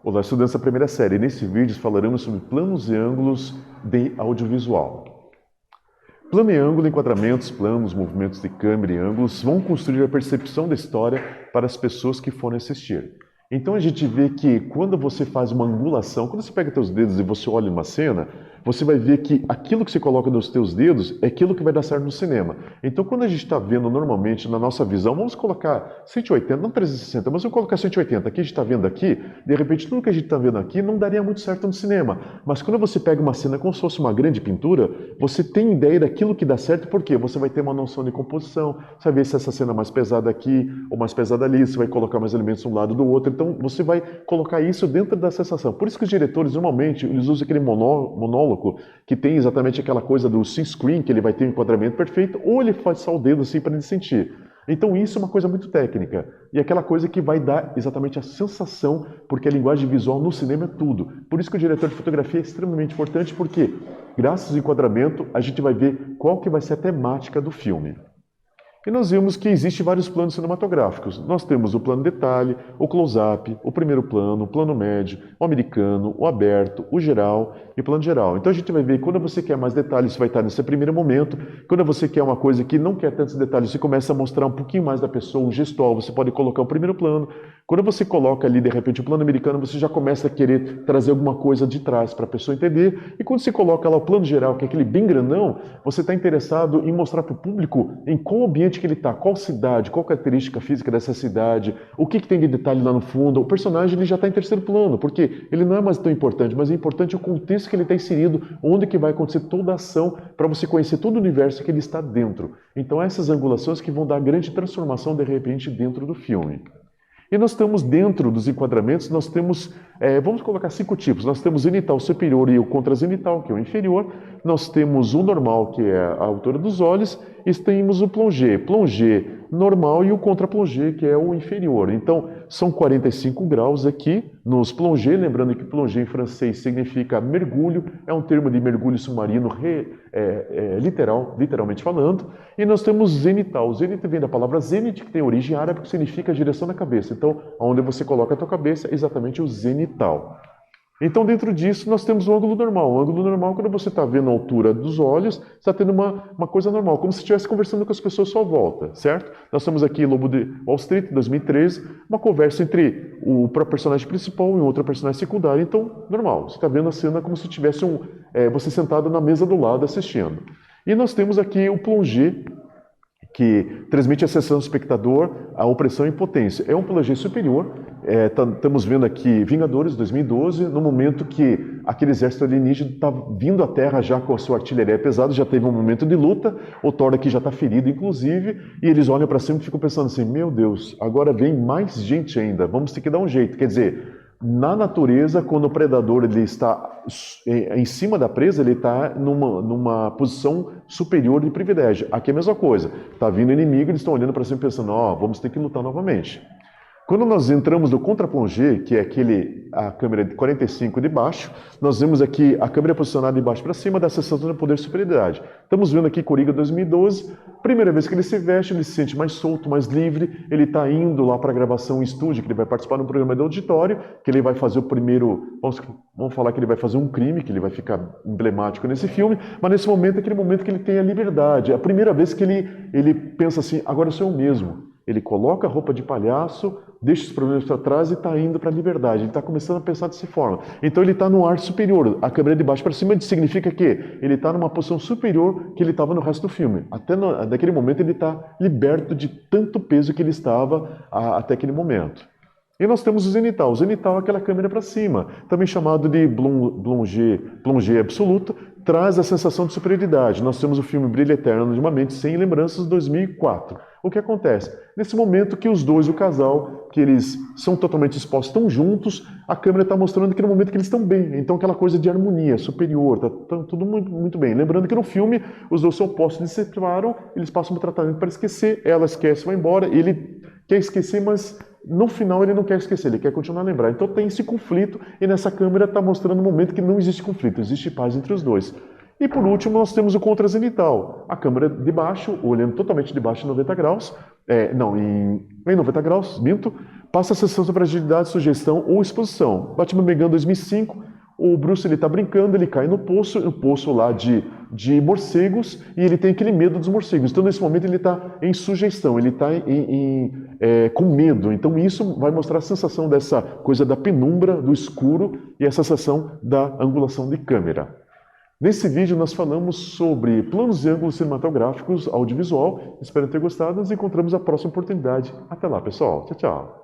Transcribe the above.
Olá, estudantes da primeira série. Nesse vídeo falaremos sobre planos e ângulos de audiovisual. Plano e ângulo, enquadramentos, planos, movimentos de câmera e ângulos vão construir a percepção da história para as pessoas que forem assistir. Então a gente vê que quando você faz uma angulação, quando você pega teus dedos e você olha uma cena, você vai ver que aquilo que você coloca nos teus dedos é aquilo que vai dar certo no cinema. Então quando a gente está vendo normalmente na nossa visão, vamos colocar 180, não 360, mas vamos colocar 180, aqui a gente está vendo aqui, de repente tudo que a gente está vendo aqui não daria muito certo no cinema. Mas quando você pega uma cena como se fosse uma grande pintura, você tem ideia daquilo que dá certo, porque você vai ter uma noção de composição, você vai ver se essa cena é mais pesada aqui ou mais pesada ali, você vai colocar mais elementos de um lado do outro, então você vai colocar isso dentro da sensação. Por isso que os diretores, normalmente, eles usam aquele monólogo que tem exatamente aquela coisa do sync screen, que ele vai ter um enquadramento perfeito, ou ele faz só o dedo assim para ele sentir. Então isso é uma coisa muito técnica, e aquela coisa que vai dar exatamente a sensação, porque a linguagem visual no cinema é tudo. Por isso que o diretor de fotografia é extremamente importante, porque graças ao enquadramento a gente vai ver qual que vai ser a temática do filme. E nós vimos que existem vários planos cinematográficos. Nós temos o plano detalhe, o close-up, o primeiro plano, o plano médio, o americano, o aberto, o geral e o plano geral. Então a gente vai ver que quando você quer mais detalhes, você vai estar nesse primeiro momento. Quando você quer uma coisa que não quer tantos detalhes, você começa a mostrar um pouquinho mais da pessoa, um gestual, você pode colocar o primeiro plano. Quando você coloca ali, de repente, o plano americano, você já começa a querer trazer alguma coisa de trás para a pessoa entender. E quando você coloca lá o plano geral, que é aquele bem grandão, você está interessado em mostrar para o público em qual ambiente que ele está, qual cidade, qual característica física dessa cidade, o que tem de detalhe lá no fundo. O personagem ele já está em terceiro plano, porque ele não é mais tão importante, mas é importante o contexto que ele está inserido, onde que vai acontecer toda a ação, para você conhecer todo o universo que ele está dentro. Então essas angulações que vão dar grande transformação, de repente, dentro do filme. E nós temos dentro dos enquadramentos, nós temos, vamos colocar 5 tipos. Nós temos o zenital superior e o contrazenital, que é o inferior. Nós temos o normal, que é a altura dos olhos. E temos o plongé normal e o contra-plongé, que é o inferior. Então, são 45 graus aqui nos plongé. Lembrando que plongé em francês significa mergulho. É um termo de mergulho submarino literalmente falando. E nós temos zenital. O zenit vem da palavra zenit, que tem origem árabe, que significa a direção da cabeça. Então, onde você coloca a tua cabeça é exatamente o zenital. Então, dentro disso, nós temos o ângulo normal. O ângulo normal, quando você está vendo a altura dos olhos, você está tendo uma coisa normal, como se estivesse conversando com as pessoas à sua volta, certo? Nós temos aqui Lobo de Wall Street, 2013, uma conversa entre o próprio personagem principal e outro personagem secundário. Então, normal, você está vendo a cena como se tivesse você sentado na mesa do lado assistindo. E nós temos aqui o plongé, que transmite a sensação do espectador, a opressão e impotência. É um plongé superior. Estamos vendo aqui Vingadores 2012, no momento que aquele exército alienígena está vindo à Terra já com a sua artilharia pesada, já teve um momento de luta, o Thor aqui já está ferido, inclusive, e eles olham para cima e ficam pensando assim, meu Deus, agora vem mais gente ainda, vamos ter que dar um jeito. Quer dizer, na natureza, quando o predador ele está em cima da presa, ele está numa posição superior de privilégio. Aqui é a mesma coisa. Está vindo inimigo, eles estão olhando para cima e pensando, vamos ter que lutar novamente. Quando nós entramos no contra-plongé, que é a câmera de 45 de baixo, nós vemos aqui a câmera posicionada de baixo para cima da sensação de poder e superioridade. Estamos vendo aqui Coringa 2012, primeira vez que ele se veste, ele se sente mais solto, mais livre, ele está indo lá para a gravação em estúdio, que ele vai participar de um programa de auditório, que ele vai fazer o primeiro, vamos falar que ele vai fazer um crime, que ele vai ficar emblemático nesse filme, mas nesse momento é aquele momento que ele tem a liberdade, é a primeira vez que ele pensa assim, agora eu sou eu mesmo. Ele coloca a roupa de palhaço, deixa os problemas para trás e está indo para a liberdade. Ele está começando a pensar dessa forma. Então ele está no ar superior. A câmera de baixo para cima significa que ele está numa posição superior que ele estava no resto do filme. Naquele momento ele está liberto de tanto peso que ele estava até aquele momento. E nós temos o zenital. O zenital é aquela câmera para cima, também chamado de plongé absoluto, traz a sensação de superioridade. Nós temos o filme Brilho Eterno de uma Mente Sem Lembranças, 2004. O que acontece? Nesse momento que os dois, o casal, que eles são totalmente expostos, estão juntos, a câmera está mostrando que no momento que eles estão bem. Então aquela coisa de harmonia, superior, está tudo muito, muito bem. Lembrando que no filme os dois são opostos, eles se separam, eles passam um tratamento para esquecer, ela esquece, vai embora, ele quer esquecer, mas no final ele não quer esquecer, ele quer continuar a lembrar. Então tem esse conflito e nessa câmera está mostrando um momento que não existe conflito, existe paz entre os dois. E por último nós temos o contrazenital, a câmera de baixo, olhando totalmente de baixo em 90 graus, em 90 graus, minto, Passa a sessão sobre agilidade, sugestão ou exposição. Batman Begin 2005, o Bruce ele está brincando, ele cai no poço lá de morcegos, e ele tem aquele medo dos morcegos. Então, nesse momento, ele está em sugestão, ele está com medo. Então, isso vai mostrar a sensação dessa coisa da penumbra, do escuro, e essa sensação da angulação de câmera. Nesse vídeo, nós falamos sobre planos e ângulos cinematográficos audiovisual. Espero ter gostado. Nos encontramos na próxima oportunidade. Até lá, pessoal. Tchau, tchau.